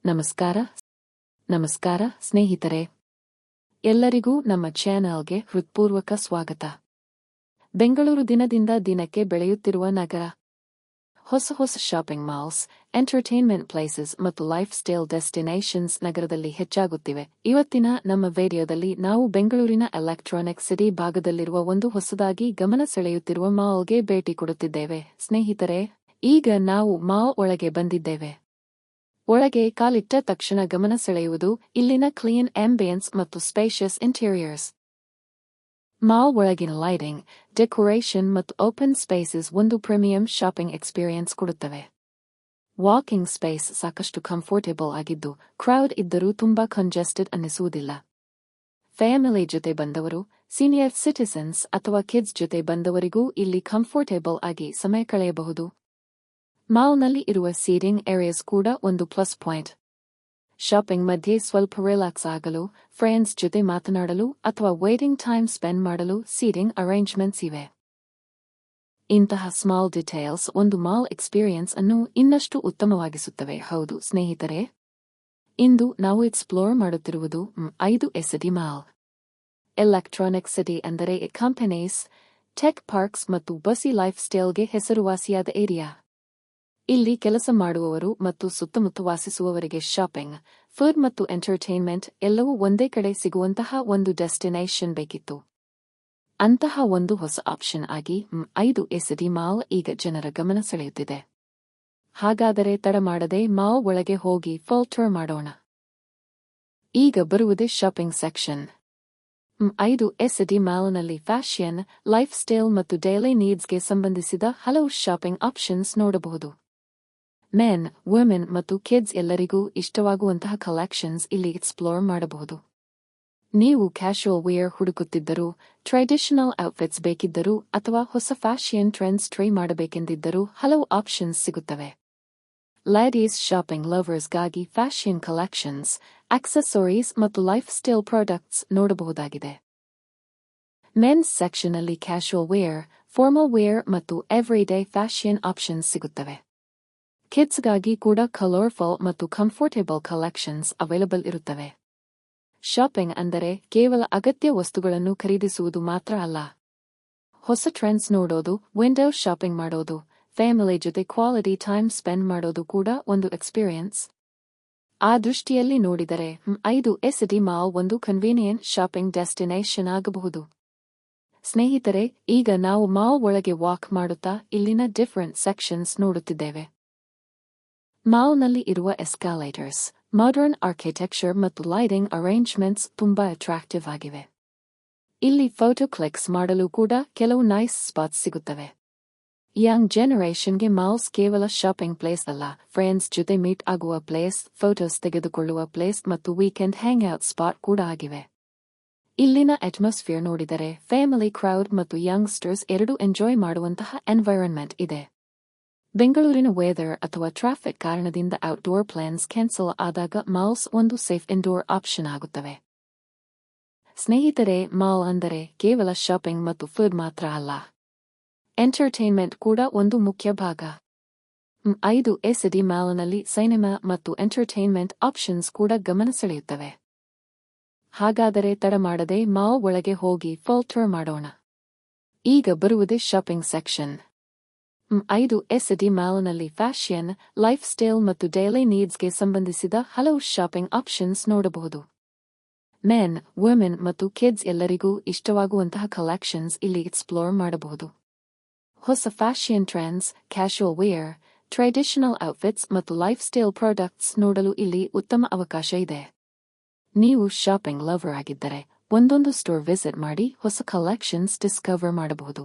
ನಮಸ್ಕಾರ ನಮಸ್ಕಾರ ಸ್ನೇಹಿತರೆ, ಎಲ್ಲರಿಗೂ ನಮ್ಮ ಚಾನೆಲ್ಗೆ ಹೃತ್ಪೂರ್ವಕ ಸ್ವಾಗತ. ಬೆಂಗಳೂರು ದಿನದಿಂದ ದಿನಕ್ಕೆ ಬೆಳೆಯುತ್ತಿರುವ ನಗರ. ಹೊಸ ಶಾಪಿಂಗ್ ಮಾಲ್ಸ್, ಎಂಟರ್ಟೈನ್ಮೆಂಟ್ ಪ್ಲೇಸಸ್ ಮತ್ತು ಲೈಫ್ ಸ್ಟೈಲ್ ಡೆಸ್ಟಿನೇಷನ್ಸ್ ನಗರದಲ್ಲಿ ಹೆಚ್ಚಾಗುತ್ತಿವೆ. ಇವತ್ತಿನ ನಮ್ಮ ವಿಡಿಯೋದಲ್ಲಿ ನಾವು ಬೆಂಗಳೂರಿನ ಎಲೆಕ್ಟ್ರಾನಿಕ್ ಸಿಟಿ ಭಾಗದಲ್ಲಿರುವ ಒಂದು ಹೊಸದಾಗಿ ಗಮನ ಸೆಳೆಯುತ್ತಿರುವ ಮಾಲ್ಗೆ ಭೇಟಿ ಕೊಡುತ್ತಿದ್ದೇವೆ. ಸ್ನೇಹಿತರೆ, ಈಗ ನಾವು ಮಾಲ್ ಒಳಗೆ ಬಂದಿದ್ದೇವೆ. ಒಳಗೆ ಕಾಲಿಟ್ಟ ತಕ್ಷಣ ಗಮನ ಸೆಳೆಯುವುದು ಇಲ್ಲಿನ ಕ್ಲೀನ್ ಆಂಬಿಯನ್ಸ್ ಮತ್ತು ಸ್ಪೇಷಿಯಸ್ ಇಂಟೀರಿಯರ್ಸ್. ಮಾಲ್ ಒಳಗಿನ ಲೈಟಿಂಗ್, ಡೆಕೋರೇಷನ್ ಮತ್ತು ಓಪನ್ ಸ್ಪೇಸಸ್ ಒಂದು ಪ್ರೀಮಿಯಂ ಶಾಪಿಂಗ್ ಎಕ್ಸ್ಪೀರಿಯನ್ಸ್ ಕೊಡುತ್ತವೆ. ವಾಕಿಂಗ್ ಸ್ಪೇಸ್ ಸಾಕಷ್ಟು ಕಂಫರ್ಟೇಬಲ್ ಆಗಿದ್ದು, ಕ್ರೌಡ್ ಇದ್ದರೂ ತುಂಬಾ ಕಂಜೆಸ್ಟೆಡ್ ಅನ್ನಿಸುವುದಿಲ್ಲ. ಫ್ಯಾಮಿಲಿ ಜೊತೆ ಬಂದವರು, ಸೀನಿಯರ್ ಸಿಟಿಸನ್ಸ್ ಅಥವಾ ಕಿಡ್ಸ್ ಜೊತೆ ಬಂದವರಿಗೂ ಇಲ್ಲಿ ಕಂಫರ್ಟೇಬಲ್ ಆಗಿ ಸಮಯ ಕಳೆಯಬಹುದು. ಮಾಲ್ನಲ್ಲಿ ಇರುವ ಸೀಟಿಂಗ್ ಏರಿಯಾಸ್ ಕೂಡ ಒಂದು ಪ್ಲಸ್ ಪಾಯಿಂಟ್. ಶಾಪಿಂಗ್ ಮಧ್ಯೆ ಸ್ವಲ್ಪ ರಿಲ್ಯಾಕ್ಸ್ ಆಗಲು, ಫ್ರೆಂಡ್ಸ್ ಜೊತೆ ಮಾತನಾಡಲು ಅಥವಾ ವೇಟಿಂಗ್ ಟೈಮ್ ಸ್ಪೆಂಡ್ ಮಾಡಲು ಸೀಟಿಂಗ್ ಅರೇಂಜ್ಮೆಂಟ್ಸ್ ಇವೆ. ಇಂತಹ ಸ್ಮಾಲ್ ಡಿಟೇಲ್ಸ್ ಒಂದು ಮಾಲ್ ಎಕ್ಸ್ಪೀರಿಯನ್ಸ್ ಅನ್ನು ಇನ್ನಷ್ಟು ಉತ್ತಮವಾಗಿಸುತ್ತವೆ. ಹೌದು ಸ್ನೇಹಿತರೆ, ಇಂದು ನಾವು ಎಕ್ಸ್ಪ್ಲೋರ್ ಮಾಡುತ್ತಿರುವುದು 5 ಎಸಿಟಿ ಮಾಲ್. ಎಲೆಕ್ಟ್ರಾನಿಕ್ ಸಿಟಿ ಅಂದರೆ ಕಂಪನೀಸ್, ಟೆಕ್ ಪಾರ್ಕ್ಸ್ ಮತ್ತು ಬಸಿ ಲೈಫ್ ಸ್ಟೈಲ್ಗೆ ಹೆಸರುವಾಸಿಯಾದ ಏರಿಯಾ. ಇಲ್ಲಿ ಕೆಲಸ ಮಾಡುವವರು ಮತ್ತು ಸುತ್ತಮುತ್ತ ವಾಸಿಸುವವರಿಗೆ ಶಾಪಿಂಗ್, ಫುಡ್ ಮತ್ತು ಎಂಟರ್ಟೈನ್ಮೆಂಟ್ ಎಲ್ಲವೂ ಒಂದೇ ಕಡೆ ಸಿಗುವಂತಹ ಒಂದು ಡೆಸ್ಟಿನೇಷನ್ ಬೇಕಿತ್ತು. ಅಂತಹ ಒಂದು ಹೊಸ ಆಪ್ಷನ್ ಆಗಿ 5 ಎಸಿಟಿ ಮಾಲ್ ಈಗ ಜನರ ಗಮನ ಸೆಳೆಯುತ್ತಿದೆ. ಹಾಗಾದರೆ ತಡ ಮಾಡದೆ ಮಾಲ್ ಒಳಗೆ ಹೋಗಿ ಫುಲ್ ಟೂರ್ ಮಾಡೋಣ. ಈಗ ಬರುವುದೇ ಶಾಪಿಂಗ್ ಸೆಕ್ಷನ್. 5 ಎಸಿಟಿ ಮಾಲ್ನಲ್ಲಿ ಫ್ಯಾಷನ್, ಲೈಫ್ ಸ್ಟೈಲ್ ಮತ್ತು ಡೈಲಿ ನೀಡ್ಸ್ಗೆ ಸಂಬಂಧಿಸಿದ ಹಲವು ಶಾಪಿಂಗ್ ಆಪ್ಷನ್ಸ್ ನೋಡಬಹುದು. ಮೆನ್, ವುಮೆನ್ ಮತ್ತು ಕಿಡ್ಸ್ ಎಲ್ಲರಿಗೂ ಇಷ್ಟವಾಗುವಂತಹ ಕಲೆಕ್ಷನ್ಸ್ ಇಲ್ಲಿ ಎಕ್ಸ್ಪ್ಲೋರ್ ಮಾಡಬಹುದು. ನೀವು ಕ್ಯಾಶುವಲ್ ವೇರ್ ಹುಡುಕುತ್ತಿದ್ದರೂ, ಟ್ರೆಡಿಷನಲ್ ಔಟ್ಫಿಟ್ಸ್ ಬೇಕಿದ್ದರೂ ಅಥವಾ ಹೊಸ ಫ್ಯಾಷನ್ ಟ್ರೆಂಡ್ಸ್ ಟ್ರೈ ಮಾಡಬೇಕೆಂದಿದ್ದರೂ ಹಲವು ಆಪ್ಷನ್ಸ್ ಸಿಗುತ್ತವೆ. ಲೇಡೀಸ್ ಶಾಪಿಂಗ್ ಲವರ್ಸ್ಗಾಗಿ ಫ್ಯಾಷನ್ ಕಲೆಕ್ಷನ್ಸ್, ಆಕ್ಸೆಸರೀಸ್ ಮತ್ತು ಲೈಫ್ ಸ್ಟೈಲ್ ಪ್ರಾಡಕ್ಟ್ಸ್ ನೋಡಬಹುದಾಗಿದೆ. ಮೆನ್ಸ್ ಸೆಕ್ಷನ್ನಲ್ಲಿ ಕ್ಯಾಶುವಲ್ ವೇರ್, ಫಾರ್ಮಲ್ ವೇರ್ ಮತ್ತು ಎವ್ರಿಡೇ ಫ್ಯಾಷನ್ ಆಪ್ಷನ್ಸ್ ಸಿಗುತ್ತವೆ. ಕಿಡ್ಸ್ಗಾಗಿ ಕೂಡ ಕಲರ್ಫುಲ್ ಮತ್ತು ಕಂಫರ್ಟೇಬಲ್ ಕಲೆಕ್ಷನ್ಸ್ ಅವೈಲಬಲ್ ಇರುತ್ತವೆ. ಶಾಪಿಂಗ್ ಅಂದರೆ ಕೇವಲ ಅಗತ್ಯ ವಸ್ತುಗಳನ್ನು ಖರೀದಿಸುವುದು ಮಾತ್ರ ಅಲ್ಲ. ಹೊಸ ಟ್ರೆಂಡ್ಸ್ ನೋಡೋದು, ವಿಂಡೋ ಶಾಪಿಂಗ್ ಮಾಡೋದು, ಫ್ಯಾಮಿಲಿ ಜೊತೆ ಕ್ವಾಲಿಟಿ ಟೈಮ್ ಸ್ಪೆಂಡ್ ಮಾಡೋದು ಕೂಡ ಒಂದು ಎಕ್ಸ್ಪೀರಿಯನ್ಸ್. ಆ ದೃಷ್ಟಿಯಲ್ಲಿ ನೋಡಿದರೆ 5 ಎಸಿಟಿ ಮಾಲ್ ಒಂದು ಕನ್ವೀನಿಯಂಟ್ ಶಾಪಿಂಗ್ ಡೆಸ್ಟಿನೇಷನ್ ಆಗಬಹುದು. ಸ್ನೇಹಿತರೆ, ಈಗ ನಾವು ಮಾಲ್ ಒಳಗೆ ವಾಕ್ ಮಾಡುತ್ತಾ ಇಲ್ಲಿನ ಡಿಫರೆಂಟ್ ಸೆಕ್ಷನ್ಸ್ ನೋಡುತ್ತಿದ್ದೇವೆ. ಮಾಲ್ನಲ್ಲಿ ಇರುವ ಎಸ್ಕಾಲೇಟರ್ಸ್, ಮಾಡರ್ನ್ ಆರ್ಕಿಟೆಕ್ಚರ್ ಮತ್ತು ಲೈಟಿಂಗ್ ಅರೇಂಜ್ಮೆಂಟ್ಸ್ ತುಂಬಾ ಅಟ್ರಾಕ್ಟಿವ್ ಆಗಿವೆ. ಇಲ್ಲಿ ಫೋಟೋ ಕ್ಲಿಕ್ಸ್ ಮಾಡಲು ಕೂಡ ಕೆಲವು ನೈಸ್ ಸ್ಪಾಟ್ಸ್ ಸಿಗುತ್ತವೆ. ಯಂಗ್ ಜನರೇಷನ್ಗೆ ಮಾಲ್ಸ್ ಕೇವಲ ಶಾಪಿಂಗ್ ಪ್ಲೇಸ್ ಅಲ್ಲ, ಫ್ರೆಂಡ್ಸ್ ಜೊತೆ ಮೀಟ್ ಆಗುವ ಪ್ಲೇಸ್, ಫೋಟೋಸ್ ತೆಗೆದುಕೊಳ್ಳುವ ಪ್ಲೇಸ್ ಮತ್ತು ವೀಕೆಂಡ್ ಹ್ಯಾಂಗ್ ಔಟ್ ಸ್ಪಾಟ್ ಕೂಡ ಆಗಿವೆ. ಇಲ್ಲಿನ ಅಟ್ಮಾಸ್ಫಿಯರ್ ನೋಡಿದರೆ ಫ್ಯಾಮಿಲಿ, ಕ್ರೌಡ್ ಮತ್ತು ಯಂಗ್ಸ್ಟರ್ಸ್ ಎರಡೂ ಎಂಜಾಯ್ ಮಾಡುವಂತಹ ಎನ್ವೈರನ್ಮೆಂಟ್ ಇದೆ. ಬೆಂಗಳೂರಿನ ವೆದರ್ ಅಥವಾ ಟ್ರಾಫಿಕ್ ಕಾರಣದಿಂದ ಔಟ್ಡೋರ್ ಪ್ಲಾನ್ಸ್ ಕ್ಯಾನ್ಸಲ್ ಆದಾಗ ಮಾಲ್ಸ್ ಒಂದು ಸೇಫ್ ಇಂಡೋರ್ ಆಪ್ಷನ್ ಆಗುತ್ತವೆ. ಸ್ನೇಹಿತರೆ, ಮಾಲ್ ಅಂದರೆ ಕೇವಲ ಶಾಪಿಂಗ್ ಮತ್ತು ಫುಡ್ ಮಾತ್ರ ಅಲ್ಲ, ಎಂಟರ್ಟೈನ್ಮೆಂಟ್ ಕೂಡ ಒಂದು ಮುಖ್ಯ ಭಾಗ. 5 ಎಸಿಟಿ ಮಾಲ್ನಲ್ಲಿ ಸಿನಿಮಾ ಮತ್ತು ಎಂಟರ್ಟೈನ್ಮೆಂಟ್ ಆಪ್ಷನ್ಸ್ ಕೂಡ ಗಮನ ಸೆಳೆಯುತ್ತವೆ. ಹಾಗಾದರೆ ತಡ ಮಾಡದೆ ಮಾಲ್ ಒಳಗೆ ಹೋಗಿ ಫುಲ್ ಟೂರ್ ಮಾಡೋಣ. ಈಗ ಬರುವುದೇ ಶಾಪಿಂಗ್ ಸೆಕ್ಷನ್. 5 ಎಸಿಟಿ ಮಾಲ್ನಲ್ಲಿ ಫ್ಯಾಷನ್, ಲೈಫ್ ಸ್ಟೈಲ್ ಮತ್ತು ಡೈಲಿ ನೀಡ್ಸ್ಗೆ ಸಂಬಂಧಿಸಿದ ಹಲವು ಶಾಪಿಂಗ್ ಆಪ್ಷನ್ಸ್ ನೋಡಬಹುದು. ಮೆನ್, ವುಮೆನ್ ಮತ್ತು ಕಿಡ್ಸ್ ಎಲ್ಲರಿಗೂ ಇಷ್ಟವಾಗುವಂತಹ ಕಲೆಕ್ಷನ್ಸ್ ಇಲ್ಲಿ ಎಕ್ಸ್ಪ್ಲೋರ್ ಮಾಡಬಹುದು. ಹೊಸ fashion trends, casual wear, traditional outfits ಮತ್ತು ಲೈಫ್ ಸ್ಟೈಲ್ ಪ್ರಾಡಕ್ಟ್ಸ್ ನೋಡಲು ಇಲ್ಲಿ ಉತ್ತಮ ಅವಕಾಶ ಇದೆ. ನೀವು ಶಾಪಿಂಗ್ ಲವರ್ ಆಗಿದ್ದರೆ ಒಂದೊಂದು ಸ್ಟೋರ್ ವಿಸಿಟ್ ಮಾಡಿ ಹೊಸ ಕಲೆಕ್ಷನ್ಸ್ ಡಿಸ್ಕವರ್ ಮಾಡಬಹುದು.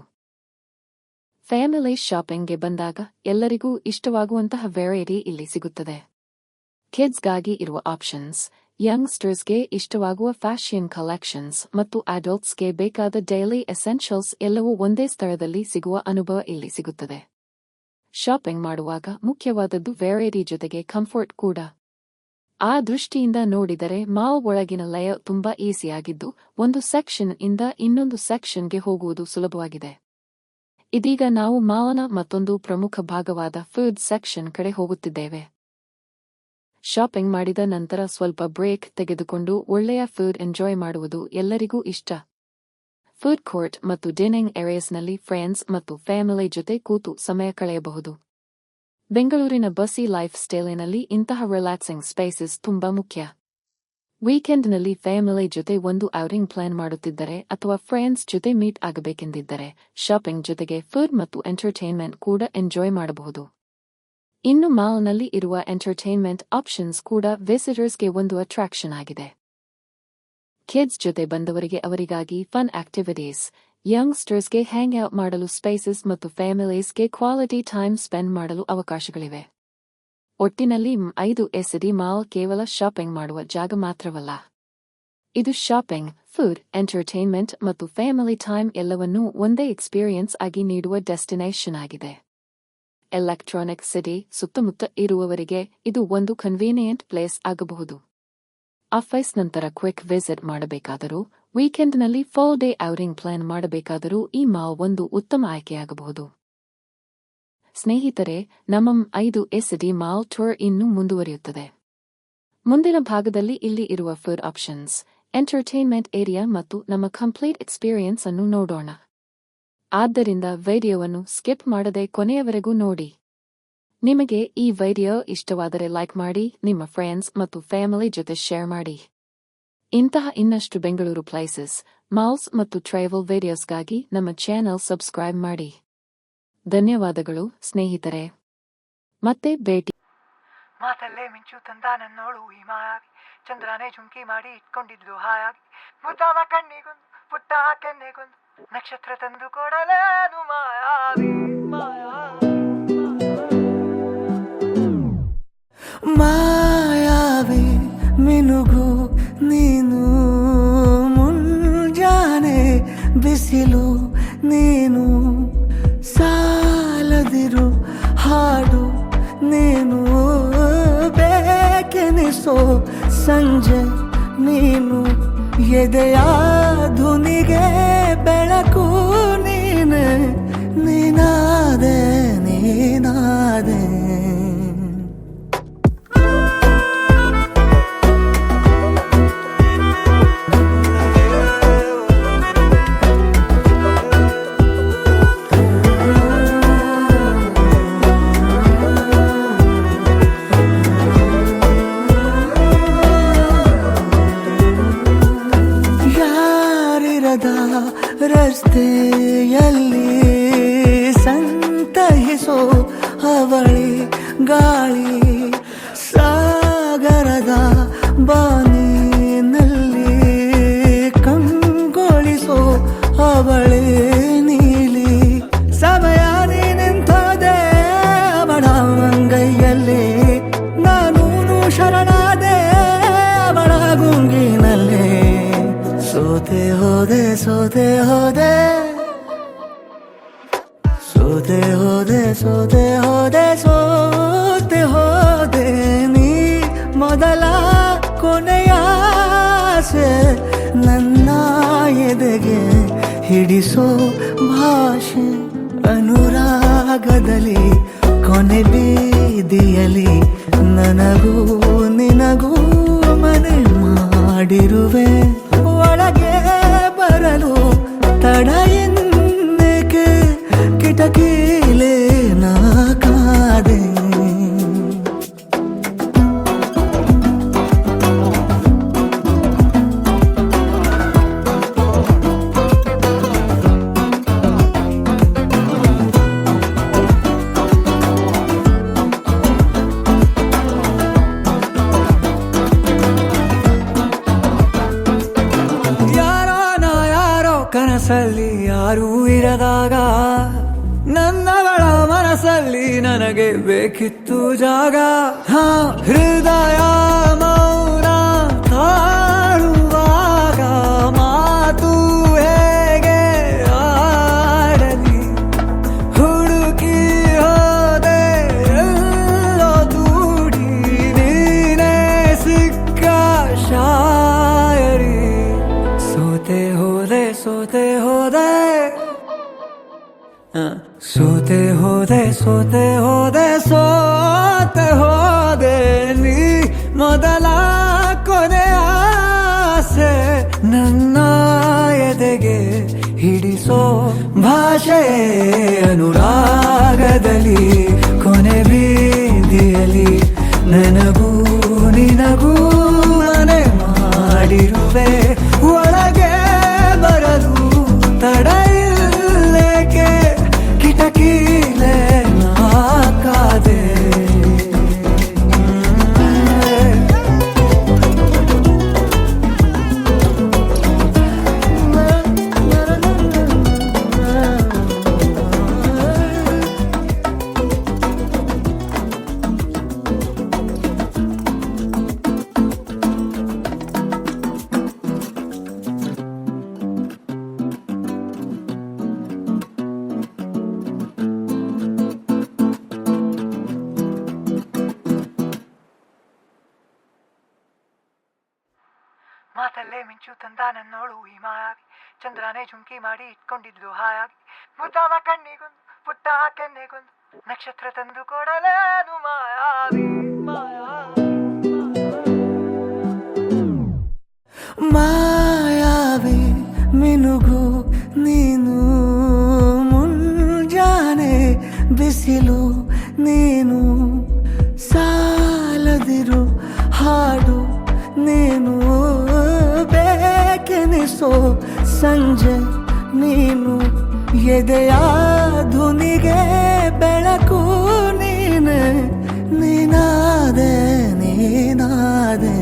ಫ್ಯಾಮಿಲಿ ಶಾಪಿಂಗ್ಗೆ ಬಂದಾಗ ಎಲ್ಲರಿಗೂ ಇಷ್ಟವಾಗುವಂತಹ ವೆರೈಟಿ ಇಲ್ಲಿ ಸಿಗುತ್ತದೆ. ಕಿಡ್ಸ್ಗಾಗಿ ಇರುವ ಆಪ್ಷನ್ಸ್, ಯಂಗ್ಸ್ಟರ್ಸ್ಗೆ ಇಷ್ಟವಾಗುವ ಫ್ಯಾಷನ್ ಕಲೆಕ್ಷನ್ಸ್ ಮತ್ತು ಅಡಲ್ಟ್ಸ್ಗೆ ಬೇಕಾದ ಡೈಲಿ ಎಸೆನ್ಷಿಯಲ್ಸ್ ಎಲ್ಲವೂ ಒಂದೇ ಸ್ಥಳದಲ್ಲಿ ಸಿಗುವ ಅನುಭವ ಇಲ್ಲಿ ಸಿಗುತ್ತದೆ. ಶಾಪಿಂಗ್ ಮಾಡುವಾಗ ಮುಖ್ಯವಾದದ್ದು ವೆರೈಟಿ ಜೊತೆಗೆ ಕಂಫರ್ಟ್ ಕೂಡ. ಆ ದೃಷ್ಟಿಯಿಂದ ನೋಡಿದರೆ ಮಾಲ್ ಒಳಗಿನ ಲೇಔಟ್ ತುಂಬಾ ಈಸಿಯಾಗಿದ್ದು, ಒಂದು ಸೆಕ್ಷನ್ ಇಂದ ಇನ್ನೊಂದು ಸೆಕ್ಷನ್ಗೆ ಹೋಗುವುದು ಸುಲಭವಾಗಿದೆ. ಇದೀಗ ನಾವು ಮಾಲ್ನ ಮತ್ತೊಂದು ಪ್ರಮುಖ ಭಾಗವಾದ ಫುಡ್ ಸೆಕ್ಷನ್ ಕಡೆ ಹೋಗುತ್ತಿದ್ದೇವೆ. ಶಾಪಿಂಗ್ ಮಾಡಿದ ನಂತರ ಸ್ವಲ್ಪ ಬ್ರೇಕ್ ತೆಗೆದುಕೊಂಡು ಒಳ್ಳೆಯ ಫುಡ್ ಎಂಜಾಯ್ ಮಾಡುವುದು ಎಲ್ಲರಿಗೂ ಇಷ್ಟ. ಫುಡ್ ಕೋರ್ಟ್ ಮತ್ತು ಡಿನಿಂಗ್ ಏರಿಯಾಸ್ನಲ್ಲಿ ಫ್ರೆಂಡ್ಸ್ ಮತ್ತು ಫ್ಯಾಮಿಲಿ ಜೊತೆ ಕೂತು ಸಮಯ ಕಳೆಯಬಹುದು. ಬೆಂಗಳೂರಿನ ಬಸಿ ಲೈಫ್ ಸ್ಟೈಲಿನಲ್ಲಿ ಇಂತಹ ರಿಲ್ಯಾಕ್ಸಿಂಗ್ ಸ್ಪೇಸಸ್ ತುಂಬಾ ಮುಖ್ಯ. ವೀಕೆಂಡ್ನಲ್ಲಿ ಫ್ಯಾಮಿಲಿ ಜೊತೆ ಒಂದು ಔಟಿಂಗ್ ಪ್ಲಾನ್ ಮಾಡುತ್ತಿದ್ದರೆ ಅಥವಾ ಫ್ರೆಂಡ್ಸ್ ಜೊತೆ ಮೀಟ್ ಆಗಬೇಕೆಂದಿದ್ದರೆ ಶಾಪಿಂಗ್ ಜೊತೆಗೆ ಫುಡ್ ಮತ್ತು ಎಂಟರ್ಟೈನ್ಮೆಂಟ್ ಕೂಡ ಎಂಜಾಯ್ ಮಾಡಬಹುದು. ಇನ್ನು ಮಾಲ್ನಲ್ಲಿ ಇರುವ ಎಂಟರ್ಟೈನ್ಮೆಂಟ್ ಆಪ್ಷನ್ಸ್ ಕೂಡ ವಿಸಿಟರ್ಸ್ಗೆ ಒಂದು ಅಟ್ರಾಕ್ಷನ್ ಆಗಿದೆ. ಕಿಡ್ಸ್ ಜೊತೆ ಬಂದವರಿಗೆ ಅವರಿಗಾಗಿ ಫನ್ ಆಕ್ಟಿವಿಟೀಸ್, ಯಂಗ್ಸ್ಟರ್ಸ್ಗೆ ಹ್ಯಾಂಗ್ ಔಟ್ ಮಾಡಲು ಸ್ಪೇಸಸ್ ಮತ್ತು ಫ್ಯಾಮಿಲೀಸ್ಗೆ ಕ್ವಾಲಿಟಿ ಟೈಮ್ ಸ್ಪೆಂಡ್ ಮಾಡಲು ಅವಕಾಶಗಳಿವೆ. ಒಟ್ಟಿನಲ್ಲಿ 5 ಮಾಲ್ ಕೇವಲ ಶಾಪಿಂಗ್ ಮಾಡುವ ಜಾಗ ಮಾತ್ರವಲ್ಲ. ಇದು ಶಾಪಿಂಗ್, ಫುಡ್, ಎಂಟರ್ಟೈನ್ಮೆಂಟ್ ಮತ್ತು ಫ್ಯಾಮಿಲಿ ಟೈಮ್ ಎಲ್ಲವನ್ನೂ ಒಂದೇ ಎಕ್ಸ್ಪೀರಿಯನ್ಸ್ ಆಗಿ ನೀಡುವ ಡೆಸ್ಟಿನೇಷನ್ ಆಗಿದೆ. ಎಲೆಕ್ಟ್ರಾನಿಕ್ ಸಿಟಿ ಸುತ್ತಮುತ್ತ ಇರುವವರಿಗೆ ಇದು ಒಂದು ಕನ್ವೀನಿಯೆಂಟ್ ಪ್ಲೇಸ್ ಆಗಬಹುದು. ಆಫೀಸ್ ನಂತರ ಕ್ವಿಕ್ ವಿಸಿಟ್ ಮಾಡಬೇಕಾದರೂ, ವೀಕೆಂಡ್ನಲ್ಲಿ ಫುಲ್ ಡೇ ಔಟಿಂಗ್ ಪ್ಲಾನ್ ಮಾಡಬೇಕಾದರೂ ಈ ಮಾಲ್ ಒಂದು ಉತ್ತಮ ಆಯ್ಕೆಯಾಗಬಹುದು. ಸ್ನೇಹಿತರೆ, ನಮ್ಮ 5 ಮಾಲ್ ಟೂರ್ ಇನ್ನೂ ಮುಂದುವರಿಯುತ್ತದೆ. ಮುಂದಿನ ಭಾಗದಲ್ಲಿ ಇಲ್ಲಿ ಇರುವ ಫುಡ್ ಆಪ್ಷನ್ಸ್, ಎಂಟರ್ಟೈನ್ಮೆಂಟ್ ಏರಿಯಾ ಮತ್ತು ನಮ್ಮ ಕಂಪ್ಲೀಟ್ ಎಕ್ಸ್ಪೀರಿಯನ್ಸ್ ಅನ್ನು ನೋಡೋಣ. ಆದ್ದರಿಂದ ವಿಡಿಯೋವನ್ನು ಸ್ಕಿಪ್ ಮಾಡದೆ ಕೊನೆಯವರೆಗೂ ನೋಡಿ. ನಿಮಗೆ ಈ ವಿಡಿಯೋ ಇಷ್ಟವಾದರೆ ಲೈಕ್ ಮಾಡಿ, ನಿಮ್ಮ ಫ್ರೆಂಡ್ಸ್ ಮತ್ತು ಫ್ಯಾಮಿಲಿ ಜೊತೆ ಶೇರ್ ಮಾಡಿ. ಇಂತಹ ಇನ್ನಷ್ಟು ಬೆಂಗಳೂರು ಪ್ಲೇಸಸ್, ಮಾಲ್ಸ್ ಮತ್ತು ಟ್ರಾವೆಲ್ ವಿಡಿಯೋಸ್ಗಾಗಿ ನಮ್ಮ ಚಾನೆಲ್ ಸಬ್ಸ್ಕ್ರೈಬ್ ಮಾಡಿ. ಧನ್ಯವಾದಗಳು ಸ್ನೇಹಿತರೆ. ಮತ್ತೆ ಭೇಟಿ. ಮಾತಲ್ಲೇ ಮಿಂಚು ತಂದ ನನ್ನೋಳು ಈ ಮಾಯಾವಿ, ಚಂದ್ರನೇ ಜುಂಕಿ ಮಾಡಿ ಇಟ್ಕೊಂಡಿದ್ಲು ಹಾಯಾಗಿ, ಮುದ್ದಾದ ಕಣ್ಣಿಗೊಂದು ಪುಟ್ಟ ಕೆನ್ನೆಗೊಂದು ನಕ್ಷತ್ರ ತಂದು ಕೊಡಲೇನು ಮಾಯಾವಿ. ಮಾಯಾವಿ ಮಿನುಗು ನೀನು, ಮುಂಜಾನೆ ಬಿಸಿಲು ನೀನು, ಸಾಲದಿರು ಹಾಡು ನೀನು, ಬೇಕೆನಿಸೋ ಸಂಜೆ ನೀನು, ಎದೆಯ ಧುನಿಗೆ ಬೆಳಕು ನೀನೆ, ನೀನಾದೆ ನೀನಾದೆ. ರಸ್ತೆಯಲ್ಲಿ ಸಂತಹಿಸೋ ಅವಳಿ ಗಾಳಿ, ಸಾಗರದ ಬಾನಿನಲ್ಲಿ ಕಂಗೊಳಿಸೋ ಅವಳಿ ನೀಲಿ, ಸಮಯ ನಿಂತದೆ ಅವಳ ಅಂಗೈಯಲ್ಲಿ, ನಾನು ಶರಣಾದೆ ಅವಳ ಗುಂಗಿನಲ್ಲಿ, ಸೋತೆ ಹೋದೆ ಸೋತೆ ಹೋದೆ ಸೋತೆ ಹೋದೆ ಸೋತೆ ಹೋದೆ ಸೋತೆ ಹೋದೆ, ನೀ ಮೊದಲ ಕೊನೆಯ ಆಸೆ ನನ್ನ ಎದೆಗೆ ಹಿಡಿಸೋ ಭಾಷೆ, ಅನುರಾಗದಲ್ಲಿ ಕೊನೆ ಬೀದಿಯಲ್ಲಿ ನನಗೂ ನಿನಗೂ ಮನೆ ಮಾಡಿರುವೆ, ಒಳಗೆ ಬರಲು ತಡ ಎನ್ನಕ್ಕೆ ಕಿಟಕಿಲೇ ನಾ ಕಾದೆ. ಕನಸಲ್ಲಿ ಯಾರೂ ಇರದಾಗ ನನ್ನಗಳ ಮನಸ್ಸಲ್ಲಿ ನನಗೆ ಬೇಕಿತ್ತು ಜಾಗ, ಹೃದಯ ಮೌನ ತಾಳುವಾಗ ಮಾತು ಹೇಗೆ ಆಡಲಿ, ಹುಡುಕಿ ಹೋದೆ ಎಲ್ಲೋ ದೂಡಿ ನೀನೇ ಸಿಕ್ಕ ಶಾಯರಿ, ಸೋತೆ ಹೋದೆ ಸೋತೆ ಹೋದೆ ಸೋತೆ ಹೋದೆ ಸೋತೆ ಹೋದೆ ಸೋತೆ ಹೋದೆ, ನೀ ಭಾಷೆ ಅನುರಾಗದಲ್ಲಿ ಕೊನೆ ಬೀದಿಯಲ್ಲಿ ನನಗೂ ನಿನಗೂ ಮನೆ ಮಾಡಿರುವೆ ಒಳಗೆ ಬರಲು ತಡ ಇಲ್ಲೇಕೆ ಕಿಟಕಿಲೆ ನಾಕಾದೆ ಮಾತಲ್ಲೇ ಮಿಂಚು ತಂದ ನನ್ನೋಳು ಈ ಮಾಯಾವಿ ಚಂದ್ರನೇ ಜುಂಕಿ ಮಾಡಿ ಇಟ್ಕೊಂಡಿದ್ಲು ಹಾಯಾಗಿ ಮುದ್ದಾದ ಕಣ್ಣಿಗೊಂದು ಪುಟ್ಟ ಕೆನ್ನೆಗೊಂದು ನಕ್ಷತ್ರ ತಂದು ಕೊಡಲೇನು ಮಾಯಾವಿ ಮಾಯಾವಿ ಮಿನುಗು ನೀನು ಮುಂಜಾನೆ ಬಿಸಿಲು ನೀನು ಸಾಲದಿರು ಹಾಡು ನೀನು ಬೇಕೆನಿಸೋ ಸಂಜೆ ನೀನು ಎದೆಯ ಧುನಿಗೆ ಬೆಳಕು ನೀನೆ ನೀನಾದೆ ನೀನಾದೆ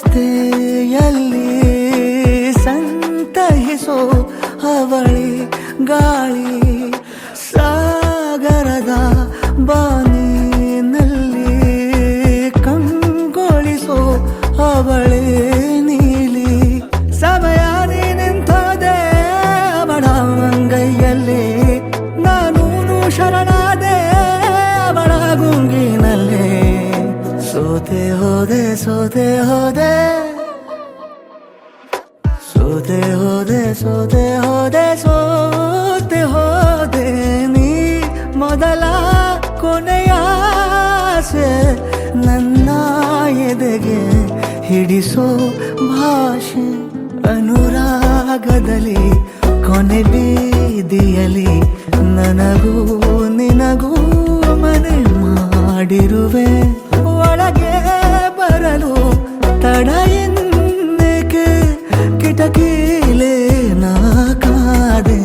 ರಸ್ತೆಯಲ್ಲಿ ಸಂತಹಿಸೋ ಅವಳಿ ಗಾಳಿ ಸಾಗರದ ಬಾನಿನಲ್ಲಿ ಕಂಗೊಳಿಸೋ ಅವಳೆ ನೀಲಿ ಸಮಯ ನಿಂತೋದೆ ಅವಳ ಅಂಗೈಯಲ್ಲಿ ನಾನು ಶರಣಾದೆ ಅವಳ ಗುಂಗಿನಲ್ಲಿ ಸೋತೆ ಹೋದೆ ಸೋತೆ ಹೋದೆ ಸೋತೆ ಹೋದೆ ಸೋತೆ ಹೋದೆ ಸೋತೆ ಹೋದೆ ನೀ ಮೊದಲ ಕೊನೆಯ ಆಸೆ ನನ್ನ ಎದೆಗೆ ಹಿಡಿಸೋ ಭಾಷೆ ಅನುರಾಗದಲ್ಲಿ ಕೊನೆ ಬೀದಿಯಲ್ಲಿ ನನಗೂ ನಿನಗೂ ಮನೆ ಮಾಡಿರುವೆ ಒಳಗೆ ಬರಲು ತಡ ಎನ್ನೇಕೆ ಕಿಟಕಿಲೆ ನಾಕಾದೆ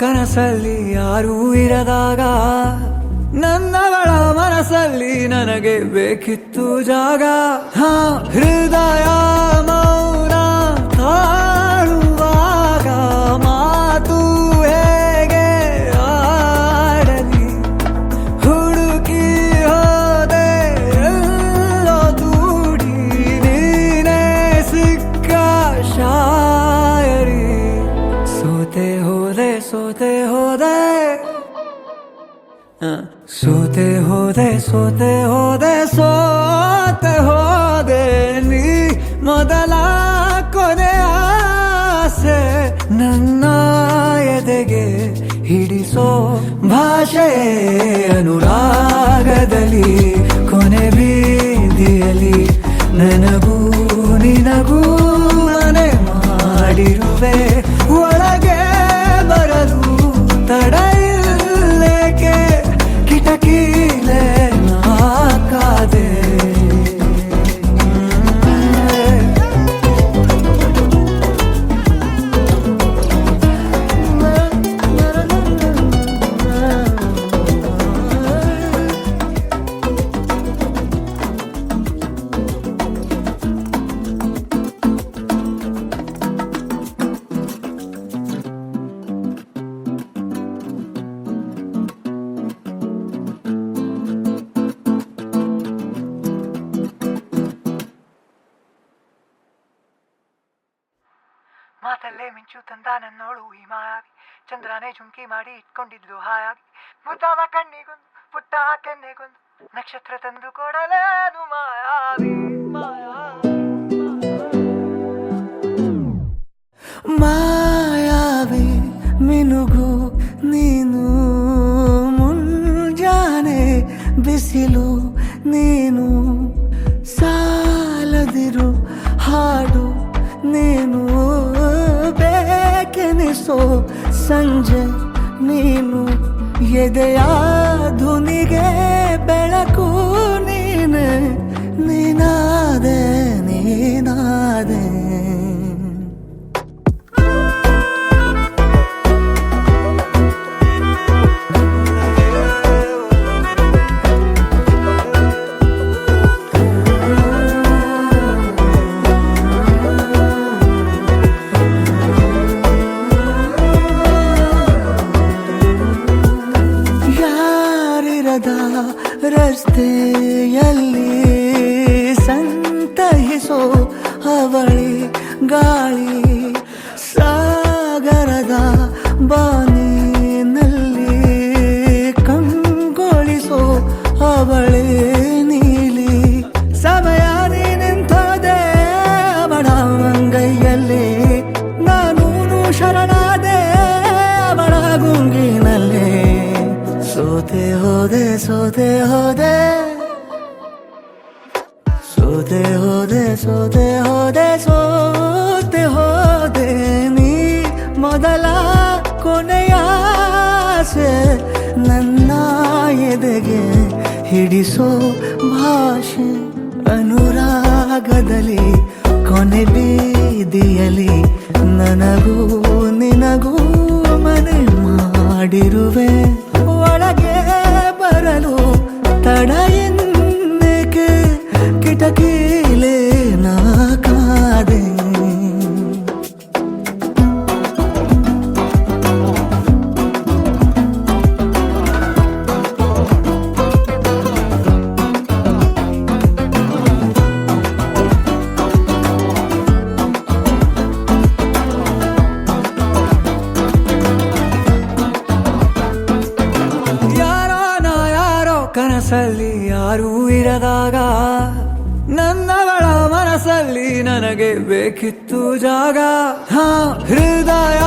ಕನಸಲ್ಲಿ ಯಾರೂ ಇರದಾಗ ನನ್ನಗಳ ಮನಸ್ಸಲ್ಲಿ ನನಗೆ ಬೇಕಿತ್ತು ಜಾಗ ಹೃದಯ ಮೌನ ತಾಳುವಾಗ ಮಾತು ಹೇಗೆ ಆಡಲಿ ಹುಡುಕಿ ಹೋದೆ ಎಲ್ಲೋ ದೂಡಿ ನೀನೇ ಸಿಕ್ಕ ಶಾಯರಿ ಸೋತೆ ಹೋದೆ ಸೋತೆ ಹೋದೆ ಸೋತೆ ಹೋದೆ ಸೋತೆ ಹೋದೆ ಸೋತೆ ಹೋದೆ ನೀ ಮೊದಲ ಕೊನೆ ಆಸೆ ನನ್ನ ಎದೆಗೆ ಹಿಡಿಸೋ ಭಾಷೆ ಅನುರಾಗದಲ್ಲಿ ಕೊನೆ ಬೀದಿಯಲ್ಲಿ ನನಗೂ ನಿನಗೂ ಮನೆ ಮಾಡಿರುವೆ ಒಳಗೆ ಬರಲು ತಡ ಇಲ್ಲೇಕೆ ಕಿಟಕಿಲೆ ನಾಕಾದೆ ಮಾತಲ್ಲೇ ಮಿಂಚು ತಂದ ನನ್ನೋಳು ಈ ಮಾಯಾವಿ ಚಂದ್ರನೇ ಜುಂಕಿ ಮಾಡಿ ಇಟ್ಕೊಂಡಿದ್ಲು ಹಾಯಾಗಿ ಮುದ್ದಾದ ಕಣ್ಣಿಗೊಂದು ಪುಟ್ಟ ಕೆನ್ನೆಗೊಂದು ನಕ್ಷತ್ರ ತಂದು ಕೊಡಲೇನು ಮಾಯಾವಿ ಮಾಯಾವಿ ಮಿನುಗು ನೀನು ಮುಂಜಾನೆ ಬಿಸಿಲು ನೀನು ಸಾಲದಿರು ಹಾಡು ನೀನು ಬೇಕೆನಿಸೋ ಸಂಜೆ ನೀನು ಎದೆಯ ಧುನಿಗೆ ಬೆಳಕು ನೀನೆ ನೀನಾದೆ ನೀನಾದೆ ರಸ್ತೆಯಲ್ಲಿ ಸಂತಹಿಸೋ ಅವಳಿ ಗಾಳಿ ಸಾಗರದ ಬಾನಿನಲ್ಲಿ ಕಂಗೊಳಿಸೋ ಅವಳೆ ನೀಲಿ ಸಮಯ ನಿಂತದೆ ಅವಳ ಅಂಗೈಯಲ್ಲಿ ನಾನು ಶರಣಾದೆ ಅವಳ ಗುಂಗಿನಲ್ಲಿ ಸೋತೆ ಹೋದೆ ಸೋತೆ ಹೋದೆ ಸೋತೆ ಹೋದೆ ಸೋತೆ ಹೋದೆ ಸೋತೆ ಹೋದೆ ನೀ ಮೊದಲ ಕೊನೆಯ ಆಸೆ ನನ್ನ ಎದೆಗೆ ಹಿಡಿಸೋ ಭಾಷೆ ಅನುರಾಗದಲ್ಲಿ ಕೊನೆ ಬೀದಿಯಲ್ಲಿ ನನಗೂ ನಿನಗೂ ಮನೆ ಮಾಡಿರುವೆ ಒಳಗೆ ಬರಲು ತಡ ಎನ್ನಕ್ಕೆ ಕಿಟಕಿಲೇ ನಾ ಕಾದೆ ಕನಸಲ್ಲಿ ಯಾರೂ ಇರದಾಗ ನನ್ನಗಳ ಮನಸ್ಸಲ್ಲಿ ನನಗೆ ಬೇಕಿತ್ತು ಜಾಗ ಹೃದಯ